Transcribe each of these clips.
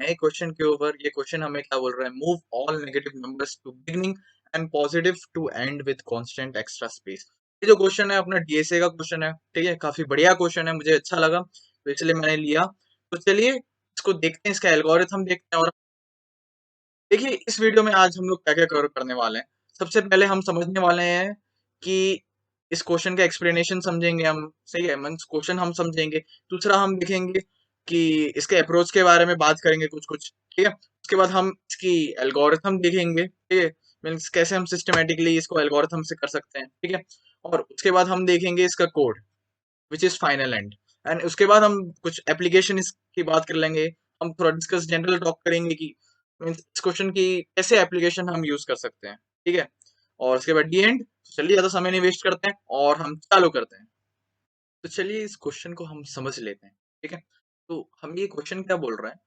नए क्वेश्चन के ऊपर। ये क्वेश्चन हमें क्या बोल रहा है, move all negative numbers to beginning and positive to end with constant extra space. ये जो क्वेश्चन है अपना डीएसए का क्वेश्चन है, ठीक है, काफी बढ़िया क्वेश्चन है, मुझे अच्छा लगा तो इसलिए मैंने लिया। तो चलिए इसको देखते हैं, इसका एल्गोरिथम देखते हैं। और देखिए इस वीडियो में आज हम लोग क्या क्या करने वाले हैं। सबसे पहले हम समझने वाले हैं कि इस क्वेश्चन का एक्सप्लेनेशन समझेंगे हम, सही है, मीन्स क्वेश्चन हम समझेंगे। दूसरा हम देखेंगे कि इसके अप्रोच के बारे में बात करेंगे कुछ कुछ, ठीक है। उसके बाद हम इसकी एल्गोरिथम देखेंगे, ठीक है, मीन्स कैसे हम सिस्टमेटिकली इसको एल्गोरिथम से कर सकते हैं, ठीक है। और उसके बाद हम देखेंगे इसका code which is final and उसके बाद हम कुछ एप्लीकेशन इसकी बात कर लेंगे। हम थोड़ा डिस्कस जनरल टॉक करेंगे कि मीन्स इस क्वेश्चन की कैसे एप्लीकेशन हम यूज कर सकते हैं, ठीक है। और उसके बाद डी एंड, चलिए ज्यादा समय नहीं वेस्ट करते हैं और हम चालू करते हैं। तो चलिए इस क्वेश्चन को हम समझ लेते हैं, ठीक है। तो हम ये क्वेश्चन क्या बोल रहा है,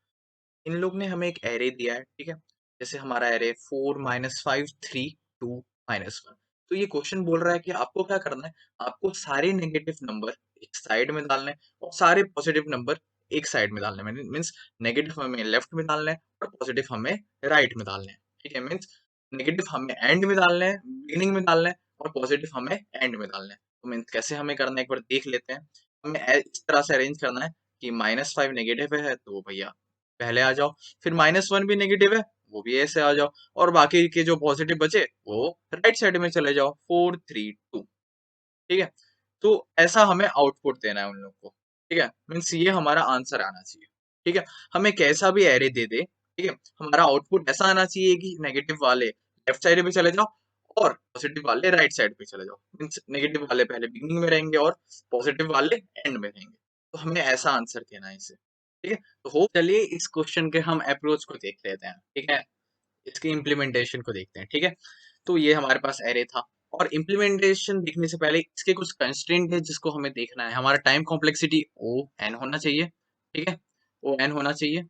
इन लोग ने हमें एक एरे दिया है, ठीक है। जैसे हमारा एरे 4 - 5 3 2 - 1। तो ये क्वेश्चन बोल रहा है कि आपको क्या करना है, आपको सारे नेगेटिव नंबर एक साइड में डालने हैं और सारे पॉजिटिव नंबर एक साइड में डालने हैं। मीन्स नेगेटिव हमें लेफ्ट में डालना है और पॉजिटिव हमें राइट में डालने हैं, ठीक है। मीन्स नेगेटिव हमें एंड में डालने हैं, बिगिनिंग में डालने हैं, और पॉजिटिव हमें एंड में डालने हैं। तो मीन्स कैसे हमें करना है एक बार देख लेते हैं। हमें इस तरह से अरेंज करना है कि -5 नेगेटिव है तो भैया पहले आ जाओ, फिर -1 भी नेगेटिव है वो भी ऐसे आ जाओ, और बाकी के जो पॉजिटिव बचे वो राइट साइड में चले जाओ, 4 3 2, ठीक है। तो ऐसा हमें आउटपुट देना है उन लोग को, ठीक है। मीन्स ये हमारा आंसर आना चाहिए, ठीक है। हमें कैसा भी एरे दे दे, ठीक है, हमारा आउटपुट ऐसा आना चाहिए कि नेगेटिव वाले लेफ्ट साइड पे चले जाओ और पॉजिटिव वाले राइट साइड पे चले जाओ। मीन्स नेगेटिव वाले पहले बिगिनिंग में रहेंगे और पॉजिटिव वाले एंड में रहेंगे। तो हमें ऐसा आंसर देना है इसे, ठीक है। तो हो चलिए इस क्वेश्चन के हम अप्रोच को देख लेते हैं, ठीक है, इसकी इम्प्लीमेंटेशन को देखते हैं, ठीक है। तो ये हमारे पास एरे था, और इम्प्लीमेंटेशन देखने से पहले इसके कुछ कंस्ट्रेंट है जिसको हमें देखना है। हमारा टाइम कॉम्प्लेक्सिटी ओ एन होना चाहिए, ठीक है, ओ एन होना चाहिए।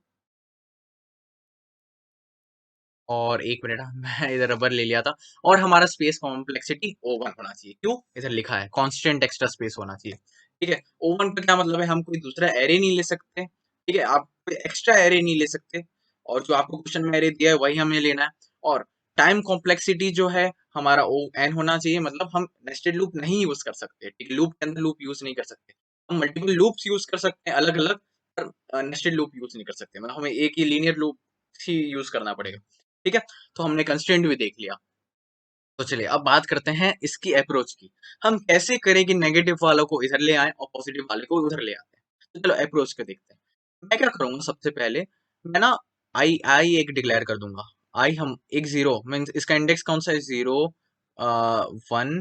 और एक मिनट, मैं इधर रबर ले लिया था। और हमारा स्पेस कॉम्प्लेक्सिटी O1 होना चाहिए। क्यों, इधर लिखा है कांस्टेंट एक्स्ट्रा स्पेस होना चाहिए, ठीक है। O1 का क्या मतलब है, हम कोई दूसरा एरे नहीं ले सकते, ठीक है, आप कोई एक्स्ट्रा एरे नहीं ले सकते, और जो आपको क्वेश्चन में एरे दिया है वही हमें लेना है। और टाइम कॉम्प्लेक्सिटी जो है हमारा ON होना चाहिए, मतलब हम नेस्टेड लूप नहीं यूज कर सकते, ठीक है, लूप के अंदर लूप यूज नहीं कर सकते। हम मल्टीपल लूप्स यूज कर सकते हैं अलग अलग, पर नेस्टेड लूप यूज नहीं कर सकते, मतलब हमें एक ही लीनियर लूप ही यूज करना पड़ेगा, ठीक है। तो हमने कंस्ट्रेंट भी देख लिया। तो चलिए अब बात करते हैं इसकी अप्रोच की। हम कैसे करें कि नेगेटिव वालों को इधर ले आए और पॉजिटिव वाले को उधर ले आते हैं। तो चलो अप्रोच को देखते हैं। मैं क्या करूंगा, सबसे पहले मैं ना आई आई एक डिक्लेयर कर दूंगा। आई हम एक जीरो, मीन इसका इंडेक्स कौन सा है, 0 1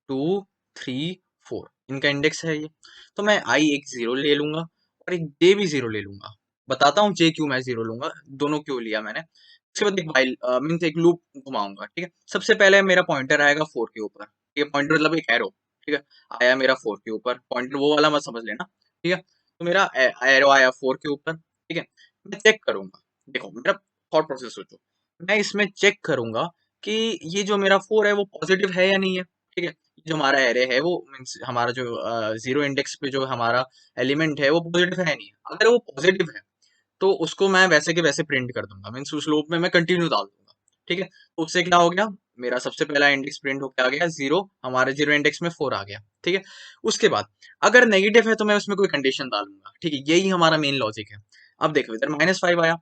2 3 4, इनका इंडेक्स है ये। तो मैं आई एक जीरो ले लूंगा और एक जे भी जीरो ले लूंगा। बताता हूँ जे क्यों मैं जीरो लूंगा, दोनों क्यों लिया मैंने। उसके बाद एक वाइल मीन्स एक लूप घुमाऊंगा, ठीक है। सबसे पहले मेरा पॉइंटर आएगा 4 के ऊपर, ठीक है, पॉइंटर मतलब एक एरो, ठीक है, आया मेरा 4 के ऊपर। पॉइंटर वो वाला मत समझ लेना, ठीक है। तो मेरा एरो आया 4 के ऊपर, ठीक है। मैं चेक करूंगा, देखो मेरा थॉट प्रोसेस सोचो। मैं इसमें चेक करूंगा कि ये जो मेरा 4 है वो पॉजिटिव है या नहीं है, ठीक है। जो हमारा एरे है वो मीन्स हमारा जो जीरो इंडेक्स पे जो हमारा एलिमेंट है वो पॉजिटिव है नहीं है। अगर वो पॉजिटिव है तो उसको मैं वैसे के वैसे प्रिंट कर दूंगा, मीन्स उस लूप में मैं कंटिन्यू डाल दूंगा, ठीक है। तो उससे क्या हो गया, मेरा सबसे पहला इंडेक्स प्रिंट होकर आ गया 0, हमारे जीरो इंडेक्स में 4 आ गया, ठीक है। उसके बाद अगर नेगेटिव है तो मैं उसमें कोई कंडीशन डालूंगा, ठीक है, यही हमारा मेन लॉजिक है। अब देखो इधर -5 आया,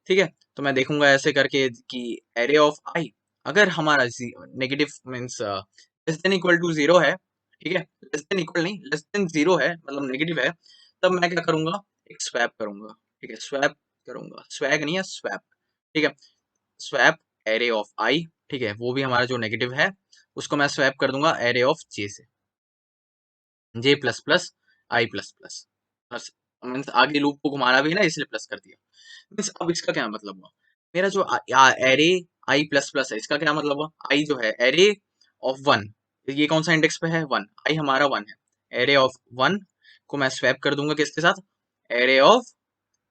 ठीक है। तो मैं देखूंगा ऐसे करके कि एरे ऑफ आई, अगर हमारा negative means less than equal to 0 है, ठीक है, लेस देन इक्वल नहीं, लेस देन 0 है मतलब नेगेटिव है, तब मैं क्या करूंगा, एक स्वैप करूंगा, ठीक है, स्वैप करूंगा, स्वैग नहीं है स्वैप, ठीक है। स्वैप एरे ऑफ आई, ठीक है, वो भी हमारा जो नेगेटिव है उसको मैं स्वैप कर दूंगा एरे ऑफ जे से, जे प्लस प्लस आई प्लस प्लस। मीन्स आगे लूप को घुमाना भी है ना, इसलिए प्लस कर दिया। मीन्स अब इसका क्या मतलब हुआ, मेरा जो एरे आई प्लस प्लस है इसका क्या मतलब हुआ, आई जो है एरे ऑफ 1, ये कौन सा इंडेक्स पे है 1, आई हमारा 1 है, एरे ऑफ 1 को मैं स्वैप कर दूंगा किसके साथ, array of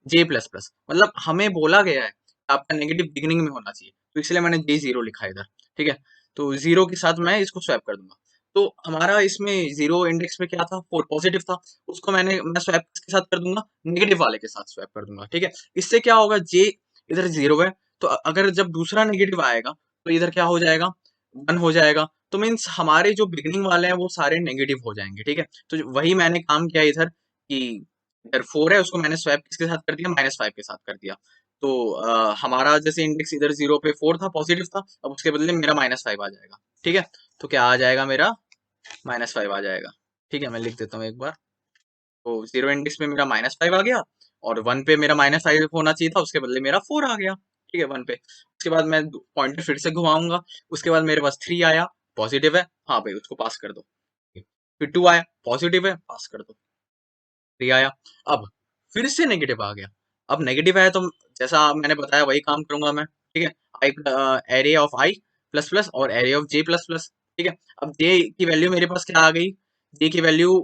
j plus plus. मतलब हमें बोला गया है आपका नेगेटिव बिगिनिंग में होना चाहिए, तो इसलिए मैंने जे जीरो लिखा है इधर, ठीक है। तो जीरो के साथ मैं इसको स्वैप कर दूंगा। तो हमारा इसमें जीरो इंडेक्स पे क्या था, 4 पॉजिटिव था, उसको मैं स्वैप किसके साथ कर दूंगा, नेगेटिव वाले के साथ स्वैप कर दूंगा, ठीक है। इससे क्या होगा, जे इधर जीरो है, तो अगर जब दूसरा नेगेटिव आएगा तो इधर क्या हो जाएगा, 1 हो जाएगा। तो मीन्स हमारे जो बिगनिंग वाले हैं वो सारे नेगेटिव हो जाएंगे, ठीक है। तो वही मैंने काम किया इधर कि इधर 4 है, उसको मैंने स्वैप किसके साथ कर दिया, -5 के साथ कर दिया। तो हमारा जैसे इंडेक्स इधर 0 पे 4 था, पॉजिटिव था, अब उसके बदले मेरा -5 आ जाएगा, ठीक है। तो क्या आ जाएगा मेरा, -5 आ जाएगा, ठीक है। मैं लिख देता हूँ एक बार। तो जीरो इंडेक्स पे मेरा -5 आ गया, और 1 पे मेरा -5 होना चाहिए था, उसके बदले मेरा 4 आ गया, ठीक है, 1 पे। उसके बाद मैं पॉइंटर फिर से घुमाऊंगा, उसके बाद मेरे पास 3 आया, पॉजिटिव है, हाँ भाई उसको पास कर दो। फिर 2 आया, पॉजिटिव है, पास कर दो। 3 आया, अब फिर से नेगेटिव आ गया। अब नेगेटिव आया तो जैसा मैंने बताया वही काम करूंगा मैं, ठीक है। I array of i plus plus और array of j plus plus, ठीक है। अब जे की वैल्यू मेरे पास क्या आ गई, जे की वैल्यू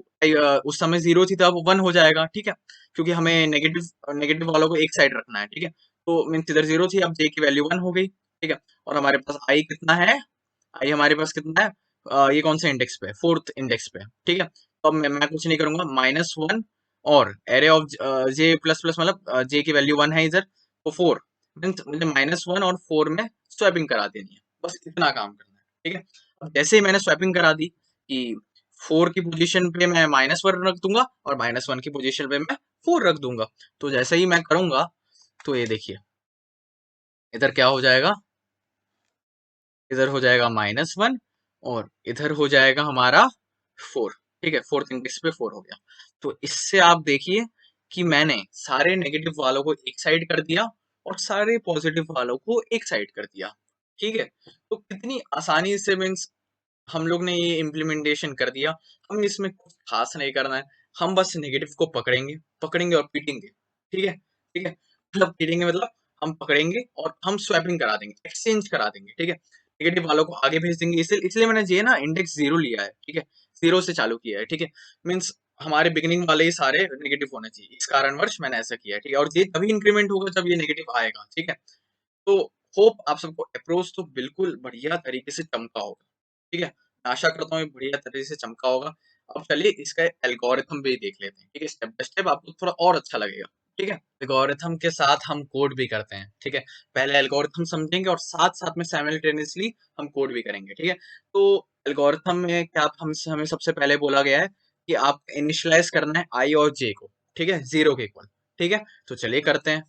उस समय 0 थी, तो अब 1 हो जाएगा, ठीक है, क्योंकि हमें नेगेटिव नेगेटिव वालों को एक साइड रखना है, ठीक है। तो मीन्स इधर 0 थी, अब जे की वैल्यू 1 हो गई, ठीक है। और हमारे पास आई कितना है, आई हमारे पास कितना है, ये कौन सा इंडेक्स पे, फोर्थ इंडेक्स पे, ठीक है। तो अब मैं कुछ नहीं करूंगा, -1 और array of j plus plus, मतलब जे की वैल्यू 1 है इधर, तो 4, मीन्स मुझे -1 और 4 में स्वैपिंग करा देनी है, बस इतना काम करना है, ठीक है। अब जैसे ही मैंने स्वैपिंग करा दी कि 4 की पोजीशन पे मैं -1 रख दूंगा और -1 की पोजीशन पे मैं 4 रख दूंगा। तो जैसे ही मैं करूंगा, तो ये देखिए इधर क्या हो जाएगा, इधर हो जाएगा -1 और इधर हो जाएगा हमारा 4, ठीक है, फोर्थ इंडेक्स पे 4 हो गया। तो इससे आप देखिए कि मैंने सारे नेगेटिव वालों को एक साइड कर दिया और सारे पॉजिटिव वालों को एक साइड कर दिया, ठीक है। तो कितनी आसानी से, मीन्स हम लोग ने ये इम्प्लीमेंटेशन कर दिया। हमें इसमें कुछ खास नहीं करना है, हम बस नेगेटिव को पकड़ेंगे, पकड़ेंगे और पीटेंगे, ठीक है, ठीक है। मतलब पीटेंगे मतलब हम पकड़ेंगे और हम स्वैपिंग करा देंगे, एक्सचेंज करा देंगे, ठीक है। नेगेटिव वालों को आगे भेज देंगे, इसलिए इसलिए मैंने ये ना इंडेक्स 0 लिया है, ठीक है, 0 से चालू किया है, ठीक है। मीन्स हमारे बिगिनिंग वाले ही सारे नेगेटिव होने चाहिए, इस कारणवश मैंने ऐसा किया है, ठीक है। और ये तभी इंक्रीमेंट होगा जब ये नेगेटिव आएगा, ठीक है। तो होप आप सबको अप्रोच तो बिल्कुल बढ़िया तरीके से चमका होगा, ठीक है। मैं आशा करता हूँ ये बढ़िया तरीके से चमका होगा। अब चलिए इसका एल्गोरिथम भी देख लेते हैं, ठीक है, स्टेप बाय स्टेप आपको थोड़ा और अच्छा लगेगा, ठीक है। एल्गोरिथम के साथ हम कोड भी करते हैं, ठीक है। पहले एल्गोरिथम समझेंगे और साथ साथ में साइमल्टेनियसली हम कोड भी करेंगे, ठीक है। तो एल्गोरिथम में क्या हम हमें सबसे पहले बोला गया है कि आप इनिशियलाइज करना है आई और जे को, ठीक है, 0 के इक्वल, ठीक है। तो चलिए करते हैं,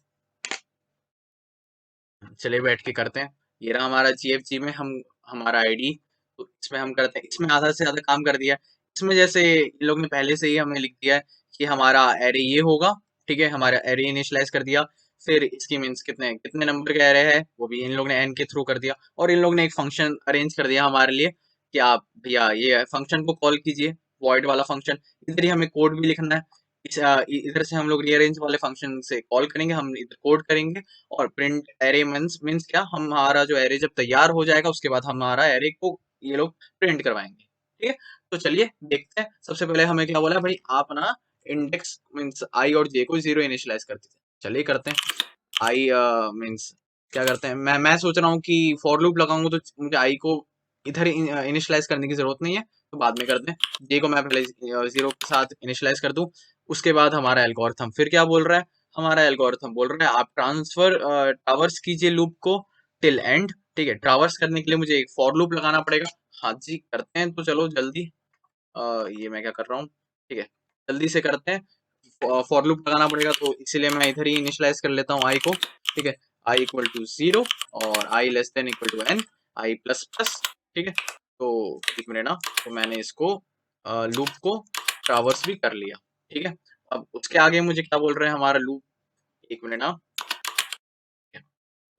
चलिए बैठ के करते हैं। ये रहा हमारा जीएफजी में हम हमारा आईडी, तो इसमें हम करते हैं, इसमें आधा से ज्यादा काम कर दिया है। इसमें जैसे इन लोग ने पहले से ही हमें लिख दिया है कि हमारा एरे ये होगा, ठीक है, हमारा एरे इनिशियलाइज कर दिया। फिर इसकी मीन्स कितने कितने नंबर का एरे है वो भी इन लोग ने एन के थ्रू कर दिया, और इन लोग ने एक फंक्शन अरेंज कर दिया हमारे लिए कि आप भैया ये फंक्शन को कॉल कीजिए, वॉइड वाला फंक्शन। इधर ही हमें कोड भी लिखना है, इधर से हम लोग रीअरेंज वाले फंक्शन से कॉल करेंगे, हम इधर कोड करेंगे। और प्रिंट एरे मीन्स मीन्स क्या, हमारा जो एरे जब तैयार हो जाएगा उसके बाद हमारा एरे को ये लोग प्रिंट करवाएंगे, ठीक है। तो चलिए देखते हैं, सबसे पहले हमें क्या बोला है भाई, आप ना इंडेक्स मीन्स आई और जे को 0 इनिशियलाइज कर दीजिए। चलिए करते हैं। आई मीन्स क्या करते हैं, मैं सोच रहा हूँ कि फॉर लूप लगाऊंगा तो मुझे आई को इधर इनिशियलाइज करने की जरूरत नहीं है, तो बाद में करते हैं। जे को मैं पहले 0 के साथ इनिशियलाइज कर दूं। उसके बाद हमारा एल्गोरिथम फिर क्या बोल रहा है, हमारा एल्गोरिथम बोल रहा है आप ट्रांसफर ट्रावर्स कीजिए लूप को टिल एंड, ठीक है। ट्रावर्स करने के लिए मुझे एक फॉर लूप लगाना पड़ेगा। हाँ जी करते हैं, तो चलो जल्दी, ये मैं क्या कर रहा हूँ, ठीक है, जल्दी से करते हैं। फॉर लूप लगाना पड़ेगा, तो इसीलिए मैं इधर ही इनिशियलाइज कर लेता हूँ आई को, ठीक है। आई इक्वल टू 0 और i less than equal to n, i plus plus, ठीक है। तो एक मिनट ना, तो मैंने इसको लूप को ट्रावर्स भी कर लिया, ठीक है। अब उसके आगे मुझे क्या बोल रहे हैं हमारा लूप, एक मिनट ना,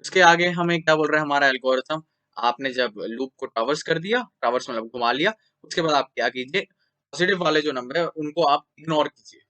उसके आगे हमें क्या बोल रहा है हमारा एल्गोरिथम, आपने जब लूप को ट्रावर्स कर दिया, ट्रावर्स मतलब घुमा लिया, उसके बाद आप क्या कीजिए, पॉजिटिव वाले जो नंबर है उनको आप इग्नोर कीजिए,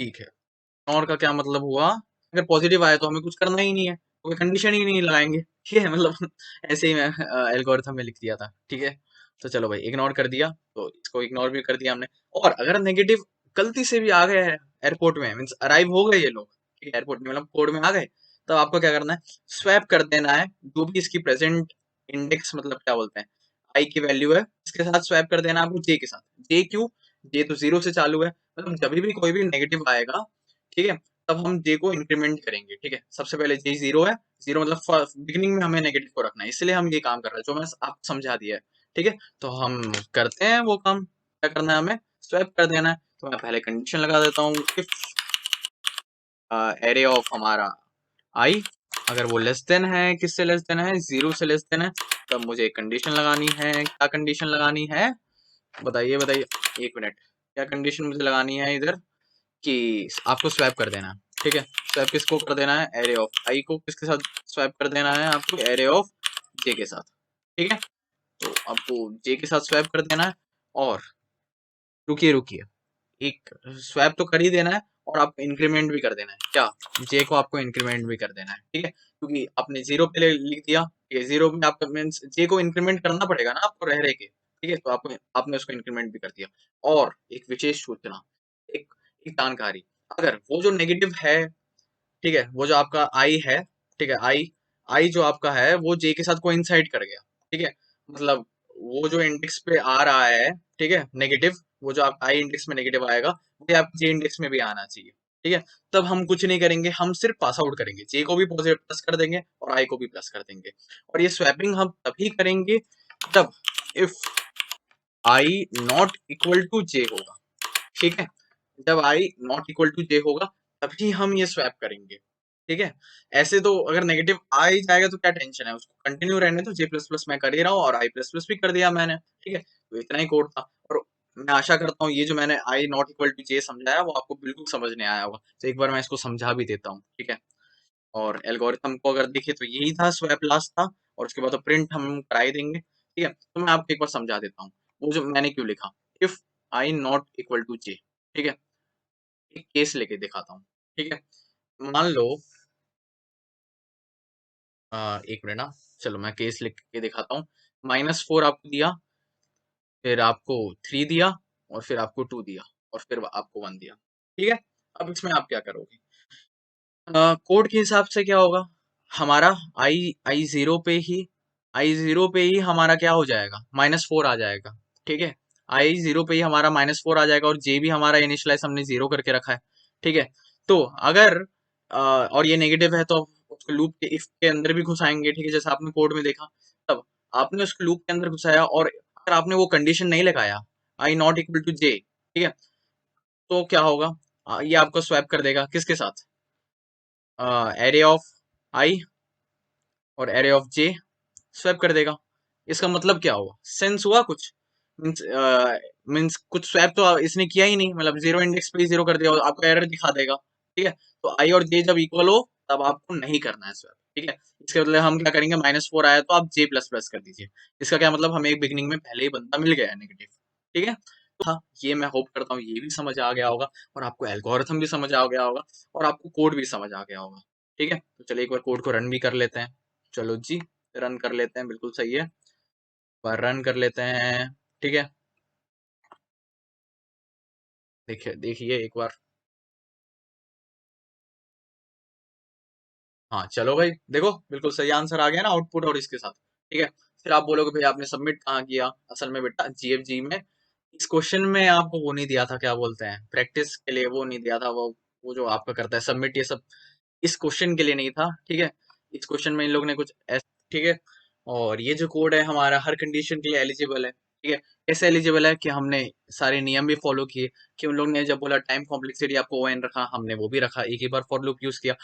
ठीक है। इग्नोर का क्या मतलब हुआ, अगर पॉजिटिव आया तो हमें कुछ करना ही नहीं है, कोई कंडीशन ही नहीं लगाएंगे, ठीक है, मतलब ऐसे ही मैं एल्गोरिथम में लिख दिया था, ठीक है। तो चलो भाई इग्नोर कर दिया, तो इसको इग्नोर भी कर दिया हमने। और अगर नेगेटिव गलती से भी आ गए हैं एयरपोर्ट में, मीन्स अराइव हो गए ये लोग, ठीक है, एयरपोर्ट में मतलब कोड में आ गए, तब आपको क्या करना है, स्वैप कर देना है जो भी इसकी प्रेजेंट इंडेक्स, मतलब क्या बोलते हैं, आई की वैल्यू है, इसके साथ स्वैप कर देना आपको जे के साथ। जे क्यों? जे तो 0 से चालू है, मतलब जब भी कोई भी नेगेटिव आएगा, ठीक है, तब हम जे को इंक्रीमेंट करेंगे, ठीक है। सबसे पहले जे 0 है, 0 मतलब बिगिनिंग में हमें नेगेटिव को रखना है, इसलिए हम ये काम कर रहे हैं जो मैं आपको समझा दिया है, ठीक है। तो हम करते हैं वो काम। क्या करना है हमें? स्वैप कर देना है। तो मैं पहले कंडीशन लगा देता हूँ, इफ एरे ऑफ हमारा आई, अगर वो लेस देन है, किससे लेस देन है? 0 से लेस देन है, तब मुझे एक कंडीशन लगानी है। क्या कंडीशन लगानी है? बताइए बताइए, एक मिनट। क्या कंडीशन मुझे लगानी है इधर? कि आपको स्वैप कर देना है, ठीक है। स्वैप किसको कर देना है? एरे ऑफ आई को किसके साथ स्वैप कर देना है? आपको एरे ऑफ जे के साथ, ठीक है। तो आपको जे के साथ स्वैप कर देना है। और रुकिए रुकिए, एक स्वैप तो कर ही देना है, और आपको इंक्रीमेंट भी कर देना है। क्या? जे को आपको इंक्रीमेंट भी कर देना है, ठीक है, क्योंकि आपने 0 पे लिख दिया, ये 0 में आपका मीन्स जे को इंक्रीमेंट करना पड़ेगा ना आपको रह रहे के, ठीक है। तो आपको आपने उसको इंक्रीमेंट भी कर दिया। और एक विशेष सूचना, एक एक जानकारी, अगर वो जो नेगेटिव है, ठीक है, वो जो आपका आई है, ठीक है, आई आई जो आपका है वो जे के साथ कोइंसाइड कर गया, ठीक है, मतलब वो जो इंडेक्स पे आ रहा है, ठीक है, नेगेटिव, वो जो आप आई इंडेक्स में नेगेटिव आएगा, वो आप जे इंडेक्स में भी आना चाहिए, ठीक है। तब हम कुछ नहीं करेंगे, हम सिर्फ पास आउट करेंगे, जे को भी पॉजिटिव प्लस कर देंगे और आई को भी प्लस कर देंगे। और ये स्वैपिंग हम तभी करेंगे जब if i not equal to j होगा, ठीक है। जब i not equal to j होगा तभी हम ये स्वैप करेंगे, ठीक है। ऐसे तो अगर नेगेटिव आ ही जाएगा तो क्या टेंशन है, उसको कंटिन्यू रहने तो जे प्लस प्लस मैं कर ही रहा हूँ और आई प्लस प्लस भी कर दिया मैंने, ठीक है। तो इतना ही कोड था। और मैं आशा करता हूँ ये जो मैंने आई नॉट इक्वल टू जे समझाया वो आपको बिल्कुल समझ नहीं आया होगा, तो एक बार मैं इसको समझा भी देता हूँ, ठीक है। और एल्गोरिथम को अगर देखिए तो यही था, स्वैप लास्ट था, और उसके बाद तो प्रिंट हम करा ही देंगे, ठीक है। तो मैं आपको एक बार समझा देता हूँ वो जो मैंने क्यों लिखा, if i not equal to j, ठीक है। एक केस लेके दिखाता हूँ, ठीक है। मान लो एक मिनट ना, चलो मैं केस लिख के दिखाता हूँ। -4 आपको दिया, फिर आपको 3 दिया, और फिर आपको 2 दिया, और फिर आपको 1 दिया, ठीक है। अब इसमें आप क्या करोगे? कोड के हिसाब से क्या होगा हमारा? आई जीरो पे ही, हमारा क्या हो जाएगा? -4 आ जाएगा, ठीक है। आई जीरो पे ही हमारा -4 आ जाएगा, और जे भी हमारा इनिशियलाइज हमने 0 करके रखा है, ठीक है। तो अगर और ये नेगेटिव है तो उसको लूप के इफ के अंदर भी घुसाएंगे, ठीक है, जैसे आपने कोड में देखा। तब आपने उसको लूप के अंदर घुसाया, और अगर आपने वो कंडीशन नहीं लगाया, आई नॉट इक्वल टू जे, ठीक है, तो क्या होगा? ये आपको स्वैप कर देगा किसके साथ? एरे ऑफ आई और एरे ऑफ जे स्वैप कर देगा। इसका मतलब क्या हुआ? सेंस हुआ कुछ? मीन्स मीन्स कुछ स्वैप तो इसने किया ही नहीं, मतलब 0 इंडेक्स पे ही 0 कर दिया, और आपको एरर दिखा देगा, ठीक है। तो आई और जे जब इक्वल हो तब आपको नहीं करना है स्वैप, ठीक है। इसके बदले हम क्या करेंगे? -4 आया तो आप जे प्लस प्लस कर दीजिए। इसका क्या मतलब? हमें एक बिगनिंग में पहले ही बंदा मिल गया है नेगेटिव, ठीक है। तो हाँ, ये मैं होप करता हूँ ये भी समझ आ गया होगा, और आपको एल्गोरिथम भी समझ आ गया होगा, और आपको कोड भी समझ आ गया होगा, ठीक है। तो चलिए एक बार कोड को रन भी कर लेते हैं। चलो जी, रन कर लेते हैं, बिल्कुल सही है। पर रन कर लेते हैं, ठीक है। देखिए देखिए एक बार। हाँ चलो भाई, देखो बिल्कुल सही आंसर आ गया ना आउटपुट और इसके साथ, ठीक है। फिर आप बोलोगे भाई आपने सबमिट कहाँ किया? असल में बेटा जीएफजी में इस क्वेश्चन में आपको वो नहीं दिया था, क्या बोलते हैं, प्रैक्टिस के लिए वो नहीं दिया था, वो जो आपका करता है सबमिट, ये सब इस क्वेश्चन के लिए नहीं था, ठीक है। इस क्वेश्चन में इन लोग ने कुछ ठीक है। और ये जो कोड है हमारा हर कंडीशन के लिए एलिजिबल है, ठीक है। कैसे एलिजिबल है? कि हमने सारे नियम भी फॉलो किए, कि उन लोग ने जब बोला टाइम कॉम्प्लेक्सिटी आपको ओएन रखा, हमने वो भी रखा, एक ही बार फॉर लूप यूज किया।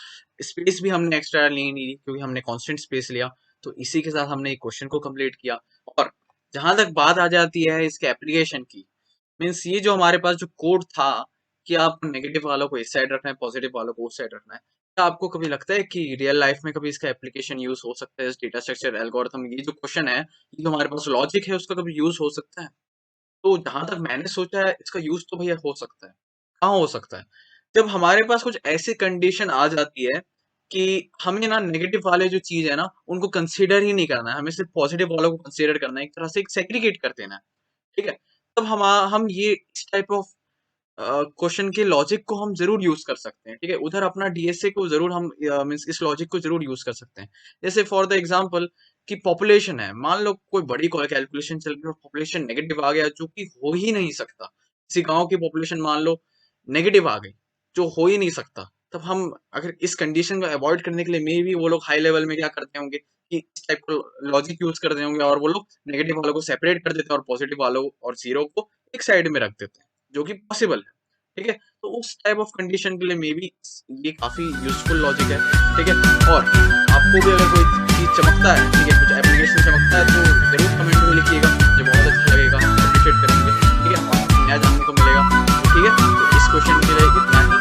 स्पेस भी हमने एक्स्ट्रा ली नहीं, क्योंकि हमने कांस्टेंट स्पेस लिया। तो इसी के साथ हमने एक क्वेश्चन को कंप्लीट किया। और जहां तक बात आ जाती है इसके एप्लीकेशन की, मीन्स ये जो हमारे पास जो कोड था, कि आप नेगेटिव वालों को इस साइड रखना है, पॉजिटिव वालों को उस साइड रखना है, क्या आपको कभी लगता है कि रियल लाइफ में कभी इसका एप्लीकेशन यूज हो सकता है? इस डेटा स्ट्रक्चर एल्गोरिथम, ये जो क्वेश्चन है, ये जो हमारे पास लॉजिक है, उसका कभी यूज हो सकता है? तो जहां तक मैंने सोचा है इसका यूज तो भैया हो सकता है। कहाँ हो सकता है? जब हमारे पास कुछ ऐसी कंडीशन आ जाती है कि हमें ना नेगेटिव वाले जो चीज है ना उनको कंसीडर ही नहीं करना है, हमें सिर्फ पॉजिटिव वालों को कंसीडर करना है, एक तरह से एक सेग्रीगेट कर देना है, ठीक है। तब हम ये इस टाइप ऑफ क्वेश्चन के लॉजिक को हम जरूर यूज कर सकते हैं, ठीक है। उधर अपना डीएसए को जरूर हम मीन्स इस लॉजिक को जरूर यूज कर सकते हैं। जैसे फॉर द एग्जांपल कि पॉपुलेशन है, मान लो कोई बड़ी कैलकुलेशन चल रही है और पॉपुलेशन नेगेटिव आ गया, जो कि हो ही नहीं सकता। किसी गांव की पॉपुलेशन मान लो नेगेटिव आ गई, जो हो ही नहीं सकता। तब हम अगर इस कंडीशन को अवॉइड करने के लिए मे बी वो लोग हाई लेवल में क्या करते होंगे कि इस टाइप का लॉजिक यूज करते होंगे, और वो लोग नेगेटिव वालों को सेपरेट कर देते हैं और पॉजिटिव वालों और जीरो को एक साइड में रख देते हैं, जो कि पॉसिबल है। ठीक है, तो उस टाइप ऑफ कंडीशन के लिए मे बी ये काफी यूजफुल लॉजिक है। ठीक है, और आपको भी अगर कोई चीज चमकता है, ठीक है, कुछ एप्लीकेशन चमकता है, तो जरूर कमेंट में लिखिएगा, मुझे बहुत अच्छा लगेगा, अप्रिशिएट करेंगे। ठीक है, और नया जानने को मिलेगा। ठीक है, तो इस क्वेश्चन के लिए इतना ही।